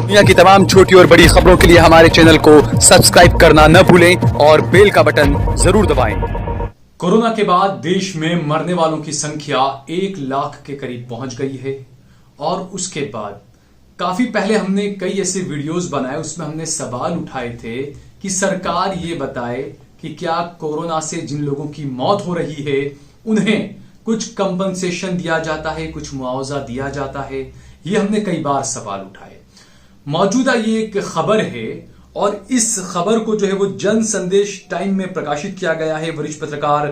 दुनिया की तमाम छोटी और बड़ी खबरों के लिए हमारे चैनल को सब्सक्राइब करना न भूलें और बेल का बटन जरूर दबाएं। कोरोना के बाद देश में मरने वालों की संख्या 1 लाख के करीब पहुंच गई है और उसके बाद काफी पहले हमने कई ऐसे वीडियोस बनाए, उसमें हमने सवाल उठाए थे कि सरकार ये बताए कि क्या कोरोना से जिन लोगों की मौत हो रही है उन्हें कुछ कंपनसेशन दिया जाता है, कुछ मुआवजा दिया जाता है। ये हमने कई बार सवाल उठाए। मौजूदा ये एक खबर है और इस खबर को जो है वो जन संदेश टाइम में प्रकाशित किया गया है। वरिष्ठ पत्रकार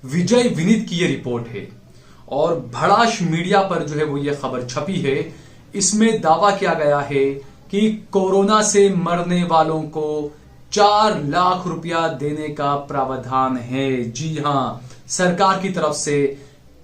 विजय विनीत की ये रिपोर्ट है और भड़ाश मीडिया पर जो है वो ये खबर छपी है। इसमें दावा किया गया है कि कोरोना से मरने वालों को 4 लाख रुपया देने का प्रावधान है। जी हां, सरकार की तरफ से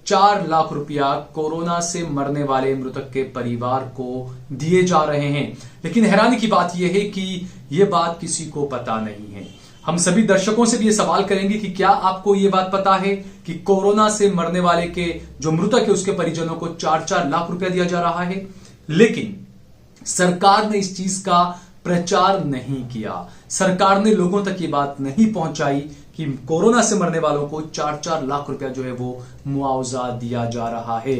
4 लाख रुपया कोरोना से मरने वाले मृतक के परिवार को दिए जा रहे हैं। लेकिन हैरानी की बात यह है कि यह बात किसी को पता नहीं है। हम सभी दर्शकों से भी यह सवाल करेंगे कि क्या आपको यह बात पता है कि कोरोना से मरने वाले के जो मृतक है उसके परिजनों को 4-4 लाख रुपया दिया जा रहा है। लेकिन सरकार ने इस चीज का प्रचार नहीं किया, सरकार ने लोगों तक ये बात नहीं पहुंचाई कि कोरोना से मरने वालों को 4-4 लाख रुपया जो है वो मुआवजा दिया जा रहा है।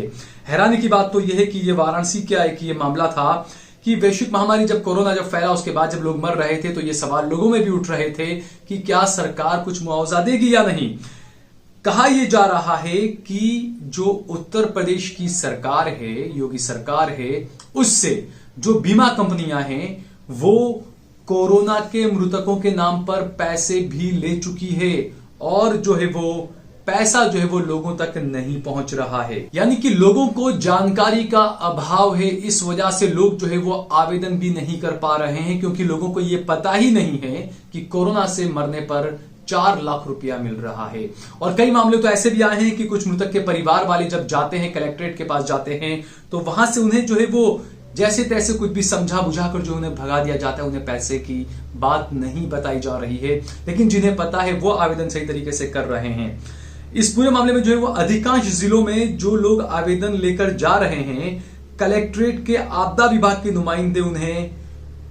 हैरानी की बात तो यह है कि ये वाराणसी क्या है कि ये मामला था कि वैश्विक महामारी जब कोरोना जब फैला उसके बाद जब लोग मर रहे थे तो ये सवाल लोगों में भी उठ रहे थे कि क्या सरकार कुछ मुआवजा देगी या नहीं। कहा यह जा रहा है कि जो उत्तर प्रदेश की सरकार है, योगी सरकार है, उससे जो बीमा कंपनियां हैं वो कोरोना के मृतकों के नाम पर पैसे भी ले चुकी है और जो है वो पैसा जो है वो लोगों तक नहीं पहुंच रहा है। यानी कि लोगों को जानकारी का अभाव है, इस वजह से लोग जो है वो आवेदन भी नहीं कर पा रहे हैं क्योंकि लोगों को ये पता ही नहीं है कि कोरोना से मरने पर 4 लाख रुपया मिल रहा है। और कई मामले तो ऐसे भी आए हैं कि कुछ मृतक के परिवार वाले जब जाते हैं, कलेक्ट्रेट के पास जाते हैं, तो वहां से उन्हें जो है वो जैसे तैसे कुछ भी समझा बुझाकर जो उन्हें भगा दिया जाता है, उन्हें पैसे की बात नहीं बताई जा रही है। लेकिन जिन्हें पता है वो आवेदन सही तरीके से कर रहे हैं। इस पूरे मामले में जो है वो अधिकांश जिलों में जो लोग आवेदन लेकर जा रहे हैं, कलेक्ट्रेट के आपदा विभाग के नुमाइंदे उन्हें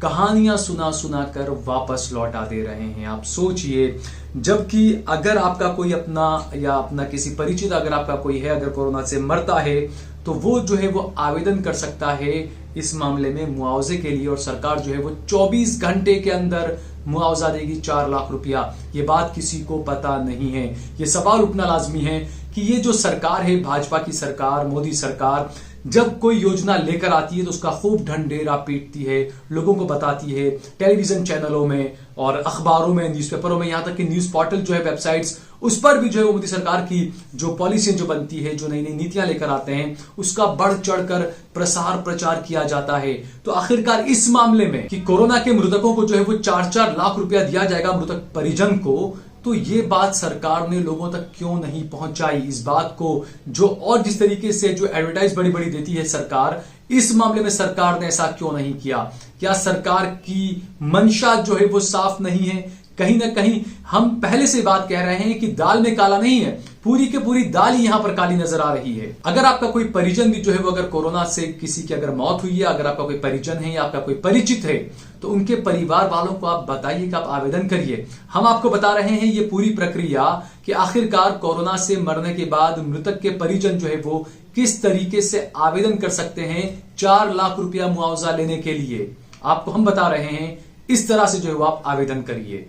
कहानियां सुना कर वापस लौटा दे रहे हैं। आप सोचिए, जबकि अगर आपका कोई अपना किसी परिचित अगर आपका कोई है अगर कोरोना से मरता है तो वो जो है वो आवेदन कर सकता है इस मामले में मुआवजे के लिए और सरकार जो है वो 24 घंटे के अंदर मुआवजा देगी 4 लाख रुपया। ये बात किसी को पता नहीं है। ये सवाल उठना लाजमी है कि ये जो सरकार है, भाजपा की सरकार, मोदी सरकार, जब कोई योजना लेकर आती है तो उसका खूब ढंढेरा पीटती है, लोगों को बताती है टेलीविजन चैनलों में और अखबारों में, न्यूज़पेपरों में, यहां तक कि न्यूज पोर्टल जो है, वेबसाइट्स, उस पर भी जो है वो मोदी सरकार की जो पॉलिसी जो बनती है, जो नई नई नीतियां लेकर आते हैं, उसका बढ़ चढ़कर प्रसार प्रचार किया जाता है। तो आखिरकार इस मामले में कि कोरोना के मृतकों को जो है वो 4-4 लाख रुपया दिया जाएगा मृतक परिजन को, तो ये बात सरकार ने लोगों तक क्यों नहीं पहुंचाई। इस बात को जो और जिस तरीके से जो एडवर्टाइज बड़ी बड़ी देती है सरकार, इस मामले में सरकार ने ऐसा क्यों नहीं किया। क्या सरकार की मंशा जो है वो साफ नहीं है? कहीं ना कहीं हम पहले से बात कह रहे हैं कि दाल में काला नहीं है, पूरी की पूरी दाल ही यहां पर काली नजर आ रही है। अगर आपका कोई परिजन भी जो है वो अगर कोरोना से किसी की अगर मौत हुई है, अगर आपका कोई परिजन है या आपका कोई परिचित है, तो उनके परिवार वालों को आप बताइए कि आप आवेदन करिए। हम आपको बता रहे हैं ये पूरी प्रक्रिया कि आखिरकार कोरोना से मरने के बाद मृतक के परिजन जो है वो किस तरीके से आवेदन कर सकते हैं 4 लाख रुपया मुआवजा लेने के लिए। आपको हम बता रहे हैं इस तरह से जो है वो आप आवेदन करिए।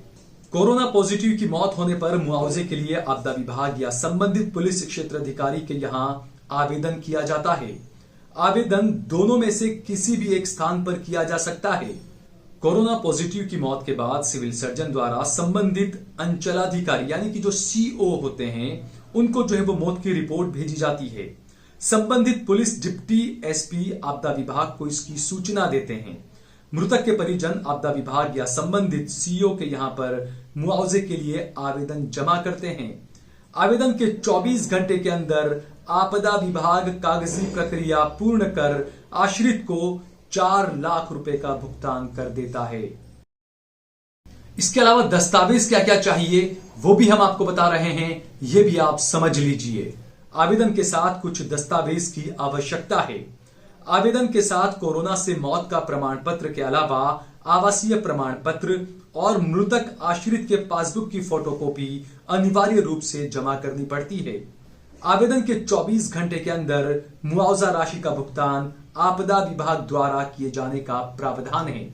कोरोना पॉजिटिव की मौत होने पर मुआवजे के लिए आपदा विभाग या संबंधित पुलिस क्षेत्र अधिकारी के यहां आवेदन किया जाता है। आवेदन दोनों में से किसी भी एक स्थान पर किया जा सकता है। कोरोना पॉजिटिव की मौत के बाद सिविल सर्जन द्वारा संबंधित अंचलाधिकारी यानी कि जो सीओ होते हैं उनको जो है वो मौत की रिपोर्ट भेजी जाती है। संबंधित पुलिस डिप्टी एसपी आपदा विभाग को इसकी सूचना देते हैं। मृतक के परिजन आपदा विभाग या संबंधित सीओ के यहां पर मुआवजे के लिए आवेदन जमा करते हैं। आवेदन के 24 घंटे के अंदर आपदा विभाग कागजी प्रक्रिया पूर्ण कर आश्रित को 4 लाख रुपए का भुगतान कर देता है। इसके अलावा दस्तावेज क्या क्या चाहिए वो भी हम आपको बता रहे हैं, ये भी आप समझ लीजिए। आवेदन के साथ कुछ दस्तावेज की आवश्यकता है। आवेदन के साथ कोरोना से मौत का प्रमाण पत्र के अलावा आवासीय प्रमाण पत्र और मृतक आश्रित के पासबुक की फोटोकॉपी अनिवार्य रूप से जमा करनी पड़ती है। आवेदन के 24 घंटे के अंदर मुआवजा राशि का भुगतान आपदा विभाग द्वारा किए जाने का प्रावधान है।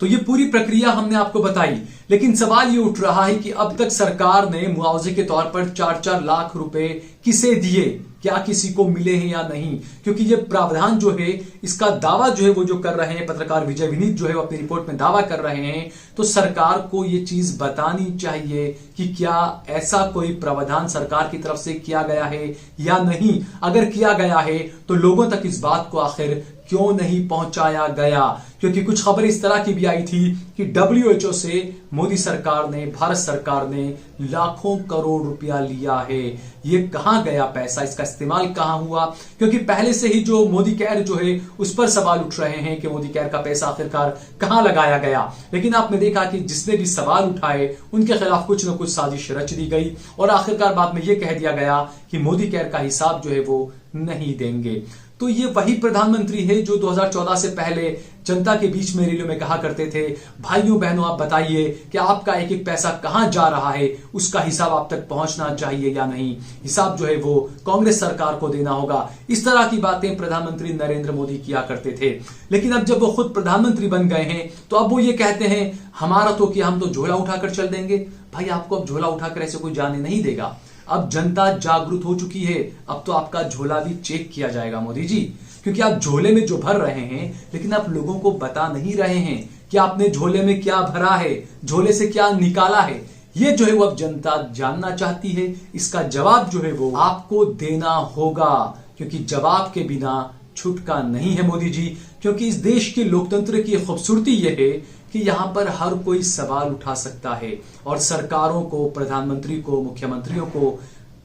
तो ये पूरी प्रक्रिया हमने आपको बताई, लेकिन सवाल ये उठ रहा है कि अब तक सरकार ने मुआवजे के तौर पर 4-4 लाख रुपए किसे दिए, क्या किसी को मिले हैं या नहीं? क्योंकि ये प्रावधान जो है, इसका दावा जो है वो जो कर रहे हैं पत्रकार विजय विनीत जो है वो अपनी रिपोर्ट में दावा कर रहे हैं, तो सरकार को ये चीज बतानी चाहिए कि क्या ऐसा कोई प्रावधान सरकार की तरफ से किया गया है या नहीं। अगर किया गया है तो लोगों तक इस बात को आखिर क्यों नहीं पहुंचाया गया? क्योंकि कुछ खबर इस तरह की भी आई थी कि WHO से मोदी सरकार ने, भारत सरकार ने लाखों करोड़ रुपया लिया है। ये कहां गया पैसा, इसका इस्तेमाल कहां हुआ? क्योंकि पहले से ही जो मोदी केयर जो है उस पर सवाल उठ रहे हैं कि मोदी केयर का पैसा आखिरकार कहां लगाया गया। लेकिन आपने देखा कि जिसने भी सवाल उठाए उनके खिलाफ कुछ न कुछ साजिश रच दी गई और आखिरकार बाद में यह कह दिया गया कि मोदी केयर का हिसाब जो है वो नहीं देंगे। तो ये वही प्रधानमंत्री है जो 2014 से पहले जनता के बीच में रैलियों में कहा करते थे, भाइयों बहनों आप बताइए कि आपका एक एक पैसा कहां जा रहा है, उसका हिसाब आप तक पहुंचना चाहिए या नहीं। हिसाब जो है वो कांग्रेस सरकार को देना होगा। इस तरह की बातें प्रधानमंत्री नरेंद्र मोदी किया करते थे। लेकिन अब जब वो खुद प्रधानमंत्री बन गए हैं तो अब वो ये कहते हैं हमारा तो क्या, हम तो झोला उठाकर चल देंगे। भाई आपको अब झोला उठाकर ऐसे कोई जाने नहीं देगा। अब जनता जागरूक हो चुकी है, अब तो आपका झोला भी चेक किया जाएगा मोदी जी, क्योंकि आप झोले में जो भर रहे हैं लेकिन आप लोगों को बता नहीं रहे हैं कि आपने झोले में क्या भरा है, झोले से क्या निकाला है। ये जो है वो अब जनता जानना चाहती है। इसका जवाब जो है वो आपको देना होगा, क्योंकि जवाब के बिना छुटका नहीं है मोदी जी। क्योंकि इस देश के लोकतंत्र की खूबसूरती यह है कि यहां पर हर कोई सवाल उठा सकता है और सरकारों को, प्रधानमंत्री को, मुख्यमंत्रियों को,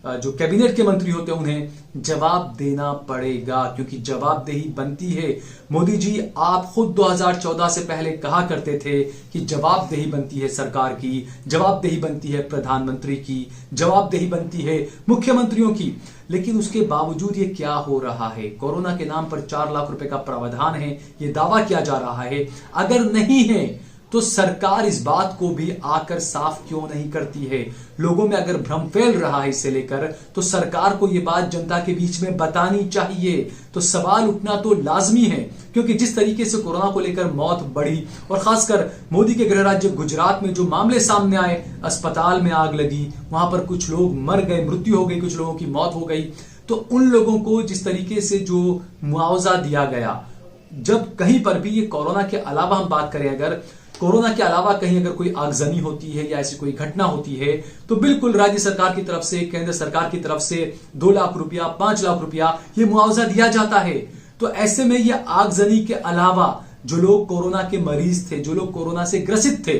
जो कैबिनेट के मंत्री होते हैं उन्हें जवाब देना पड़ेगा, क्योंकि जवाबदेही बनती है। मोदी जी आप खुद 2014 से पहले कहा करते थे कि जवाबदेही बनती है सरकार की, जवाबदेही बनती है प्रधानमंत्री की, जवाबदेही बनती है मुख्यमंत्रियों की। लेकिन उसके बावजूद ये क्या हो रहा है? कोरोना के नाम पर 4 लाख रुपए का प्रावधान है, ये दावा किया जा रहा है। अगर नहीं है तो सरकार इस बात को भी आकर साफ क्यों नहीं करती है? लोगों में अगर भ्रम फैल रहा है इसे लेकर तो सरकार को यह बात जनता के बीच में बतानी चाहिए। तो सवाल उठना तो लाजमी है, क्योंकि जिस तरीके से कोरोना को लेकर मौत बढ़ी और खासकर मोदी के गृह राज्य गुजरात में जो मामले सामने आए, अस्पताल में आग लगी, वहां पर कुछ लोग मर गए, मृत्यु हो गई, कुछ लोगों की मौत हो गई। तो उन लोगों को जिस तरीके से जो मुआवजा दिया गया, जब कहीं पर भी ये कोरोना के अलावा हम बात करें, अगर कोरोना के अलावा कहीं अगर कोई आगजनी होती है या ऐसी कोई घटना होती है तो बिल्कुल राज्य सरकार की तरफ से, केंद्र सरकार की तरफ से 2 लाख रुपया, 5 लाख रुपया ये मुआवजा दिया जाता है। तो ऐसे में ये आगजनी के अलावा जो लोग कोरोना के मरीज थे, जो लोग कोरोना से ग्रसित थे,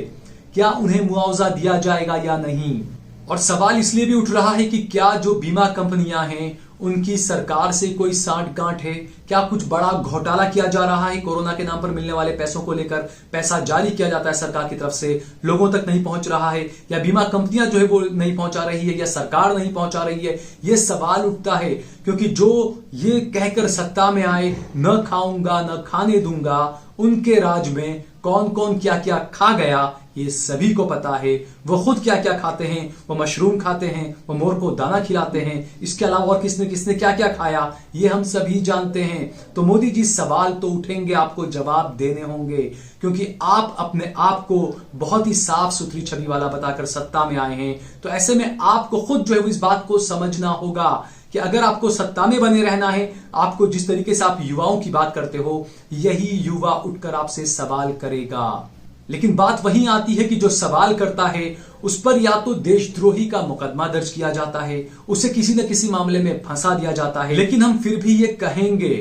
क्या उन्हें मुआवजा दिया जाएगा या नहीं? और सवाल इसलिए भी उठ रहा है कि क्या जो बीमा कंपनियां हैं उनकी सरकार से कोई सांठ-गांठ है? क्या कुछ बड़ा घोटाला किया जा रहा है कोरोना के नाम पर मिलने वाले पैसों को लेकर? पैसा जारी किया जाता है सरकार की तरफ से, लोगों तक नहीं पहुंच रहा है, या बीमा कंपनियां जो है वो नहीं पहुंचा रही है, या सरकार नहीं पहुंचा रही है? ये सवाल उठता है, क्योंकि जो ये कहकर सत्ता में आए न खाऊंगा न खाने दूंगा, उनके राज में कौन कौन क्या क्या खा गया ये सभी को पता है। वो खुद क्या क्या खाते हैं, वो मशरूम खाते हैं, वो मोर को दाना खिलाते हैं, इसके अलावा और किसने किसने क्या क्या खाया ये हम सभी जानते हैं। तो मोदी जी सवाल तो उठेंगे, आपको जवाब देने होंगे, क्योंकि आप अपने आप को बहुत ही साफ सुथरी छवि वाला बताकर सत्ता में आए हैं। तो ऐसे में आपको खुद जो है इस बात को समझना होगा कि अगर आपको सत्ता में बने रहना है, आपको जिस तरीके से आप युवाओं की बात करते हो, यही युवा उठकर आपसे सवाल करेगा। लेकिन बात वहीं आती है कि जो सवाल करता है उस पर या तो देशद्रोही का मुकदमा दर्ज किया जाता है, उसे किसी न किसी मामले में फंसा दिया जाता है। लेकिन हम फिर भी ये कहेंगे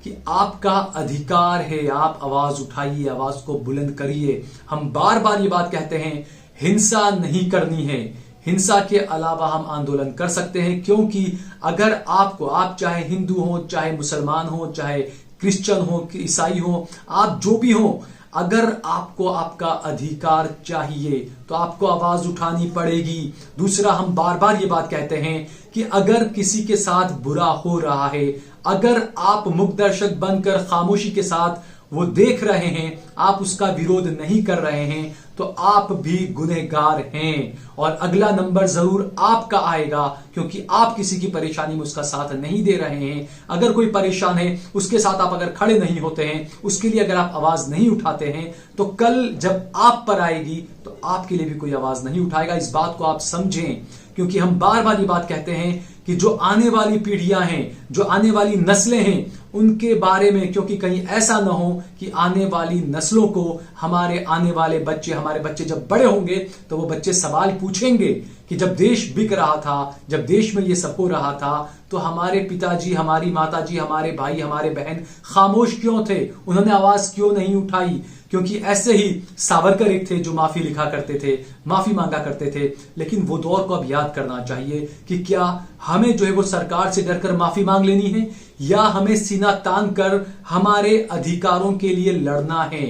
कि आपका अधिकार है, आप आवाज उठाइए, आवाज को बुलंद करिए। हम बार बार ये बात कहते हैं, हिंसा नहीं करनी है। हिंसा के अलावा हम आंदोलन कर सकते हैं, क्योंकि अगर आपको, आप चाहे हिंदू हो, चाहे मुसलमान हो, चाहे क्रिश्चियन हो, ईसाई हो, आप जो भी हो, अगर आपको आपका अधिकार चाहिए तो आपको आवाज उठानी पड़ेगी। दूसरा, हम बार बार ये बात कहते हैं कि अगर किसी के साथ बुरा हो रहा है, अगर आप मूक दर्शक बनकर खामोशी के साथ वो देख रहे हैं, आप उसका विरोध नहीं कर रहे हैं, तो आप भी गुनहगार हैं और अगला नंबर जरूर आपका आएगा, क्योंकि आप किसी की परेशानी में उसका साथ नहीं दे रहे हैं। अगर कोई परेशान है, उसके साथ आप अगर खड़े नहीं होते हैं, उसके लिए अगर आप आवाज नहीं उठाते हैं, तो कल जब आप पर आएगी तो आपके लिए भी कोई आवाज नहीं उठाएगा। इस बात को आप समझें, क्योंकि हम बार बार ये बात कहते हैं कि जो आने वाली पीढ़ियां हैं, जो आने वाली नस्लें हैं, उनके बारे में, क्योंकि कहीं ऐसा ना हो कि आने वाली नस्लों को हमारे आने वाले बच्चे, हमारे बच्चे जब बड़े होंगे तो वो बच्चे सवाल पूछेंगे कि जब देश बिक रहा था, जब देश में ये सब हो रहा था, तो हमारे पिताजी, हमारी माताजी, हमारे भाई, हमारे बहन खामोश क्यों थे? उन्होंने आवाज क्यों नहीं उठाई? क्योंकि ऐसे ही सावरकर एक थे जो माफी लिखा करते थे, माफी मांगा करते थे। लेकिन वो दौर को अब याद करना चाहिए कि क्या हमें जो है वो सरकार से डरकर माफी मांग लेनी है, या हमें सीना तान कर हमारे अधिकारों के लिए लड़ना है,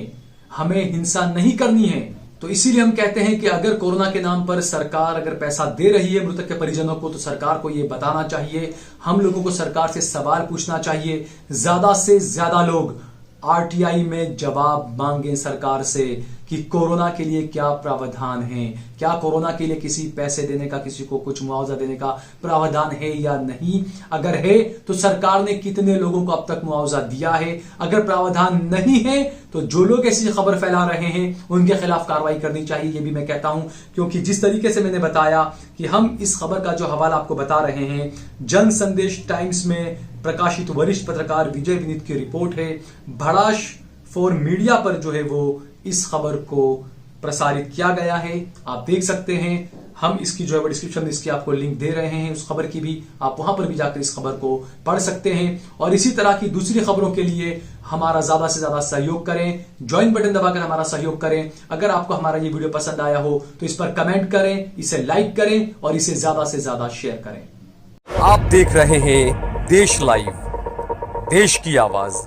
हमें हिंसा नहीं करनी है। तो इसीलिए हम कहते हैं कि अगर कोरोना के नाम पर सरकार अगर पैसा दे रही है मृतक के परिजनों को, तो सरकार को यह बताना चाहिए। हम लोगों को सरकार से सवाल पूछना चाहिए। ज्यादा से ज्यादा लोग आरटीआई में जवाब मांगे सरकार से कि कोरोना के लिए क्या प्रावधान है, क्या कोरोना के लिए किसी पैसे देने का, किसी को कुछ मुआवजा देने का प्रावधान है या नहीं। अगर है तो सरकार ने कितने लोगों को अब तक मुआवजा दिया है। अगर प्रावधान नहीं है तो जो लोग ऐसी खबर फैला रहे हैं उनके खिलाफ कार्रवाई करनी चाहिए, ये भी मैं कहता हूं। क्योंकि जिस तरीके से मैंने बताया कि हम इस खबर का जो हवाला आपको बता रहे हैं, जन संदेश टाइम्स में प्रकाशित वरिष्ठ पत्रकार विजय विनीत की रिपोर्ट है। भड़ास फॉर मीडिया पर जो है वो इस खबर को प्रसारित किया गया है, आप देख सकते हैं। हम इसकी जो है डिस्क्रिप्शन में इसकी आपको लिंक दे रहे हैं, उस खबर की भी, आप वहां पर भी जाकर इस खबर को पढ़ सकते हैं। और इसी तरह की दूसरी खबरों के लिए हमारा ज्यादा से ज्यादा सहयोग करें, ज्वाइन बटन दबाकर हमारा सहयोग करें। अगर आपको हमारा ये वीडियो पसंद आया हो तो इस पर कमेंट करें, इसे लाइक करें और इसे ज्यादा से ज्यादा शेयर करें। आप देख रहे हैं देश लाइव, देश की आवाज।